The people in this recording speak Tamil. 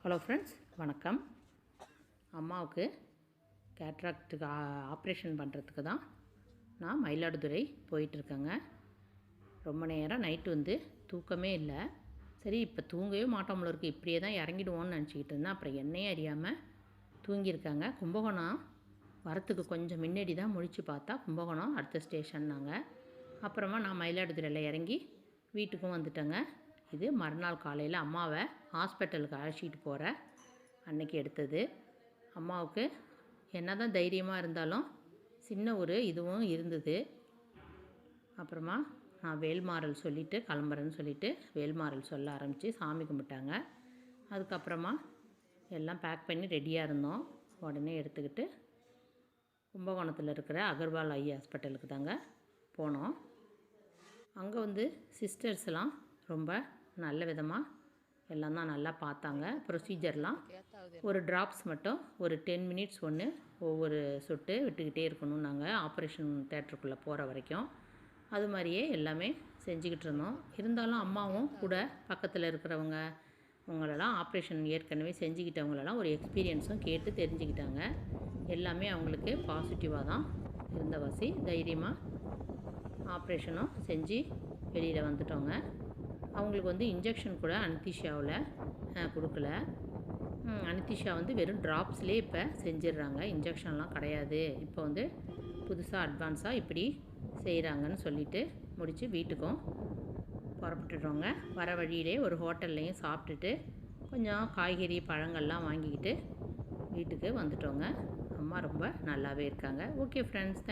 ஹலோ ஃப்ரெண்ட்ஸ், வணக்கம். அம்மாவுக்கு கேட்ராக்டுக்கு ஆப்ரேஷன் பண்ணுறதுக்கு தான் நான் மயிலாடுதுறை போயிட்டுருக்கேங்க. ரொம்ப நேரம் நைட்டு தூக்கமே இல்லை. சரி, இப்போ தூங்கவே மாட்டோம் போல இருக்குது, இப்படியே தான் இறங்கிடுவோன்னு நினச்சிக்கிட்டு இருந்தேன். அப்புறம் என்னையே அறியாமல் தூங்கியிருக்காங்க. கும்பகோணம் வரத்துக்கு கொஞ்சம் முன்னாடி தான் முழிச்சு பார்த்தா கும்பகோணம் அடுத்த ஸ்டேஷன்னாங்க. அப்புறமா நான் மயிலாடுதுறையில் இறங்கி வீட்டுக்கும் வந்துட்டேங்க. இது மறுநாள் காலையில் அம்மாவை ஹாஸ்பிட்டலுக்கு அழைச்சிட்டு போகிற அன்னைக்கு எடுத்தது. அம்மாவுக்கு என்ன தான் தைரியமாக இருந்தாலும் சின்ன ஒரு இதுவும் இருந்தது. அப்புறமா நான் வேல்மாறல் சொல்லிவிட்டு கிளம்புறேன்னு சொல்லிவிட்டு வேல்மாறல் சொல்ல ஆரம்பித்து சாமி கும்பிட்டாங்க. அதுக்கப்புறமா எல்லாம் பேக் பண்ணி ரெடியாக இருந்தோம். உடனே எடுத்துக்கிட்டு கும்பகோணத்தில் இருக்கிற அகர்வால் ஐ ஹாஸ்பிட்டலுக்கு தாங்க போனோம். அங்கே சிஸ்டர்ஸ்லாம் ரொம்ப நல்ல விதமாக எல்லாம் தான் நல்லா பார்த்தாங்க. ப்ரொசீஜர்லாம் ஒரு ட்ராப்ஸ் மட்டும் ஒரு 10 மினிட்ஸ் ஒவ்வொரு சொட்டு விட்டுக்கிட்டே இருக்கணும். நாங்கள் ஆப்ரேஷன் தேட்டருக்குள்ளே போகிற வரைக்கும் அது மாதிரியே எல்லாமே செஞ்சுக்கிட்டு இருந்தோம். இருந்தாலும் அம்மாவும் கூட பக்கத்தில் இருக்கிறவங்க அவங்களெல்லாம் ஆப்ரேஷன் ஏற்கனவே செஞ்சுக்கிட்டவங்களெல்லாம் ஒரு எக்ஸ்பீரியன்ஸும் கேட்டு தெரிஞ்சுக்கிட்டாங்க. எல்லாமே அவங்களுக்கு பாசிட்டிவாக தான் இருந்தவாசி தைரியமாக ஆப்ரேஷனும் செஞ்சு வெளியில் வந்துட்டோங்க. அவங்களுக்கு இன்ஜெக்ஷன் கூட அனஸ்தீசியாவில் கொடுக்கல. அனஸ்தீசியா வெறும் ட்ராப்ஸ்லேயே இப்போ செஞ்சிடுறாங்க. இன்ஜெக்ஷன்லாம் கிடையாது. இப்போ புதுசாக அட்வான்ஸாக இப்படி செய்கிறாங்கன்னு சொல்லிவிட்டு முடித்து வீட்டுக்கும் புறப்பட்டுட்டோங்க. வர வழியிலே ஒரு ஹோட்டல்லையும் சாப்பிட்டுட்டு கொஞ்சம் காய்கறி பழங்கள்லாம் வாங்கிக்கிட்டு வீட்டுக்கு வந்துட்டோங்க. அம்மா ரொம்ப நல்லாவே இருக்காங்க. Okay friends, thank you.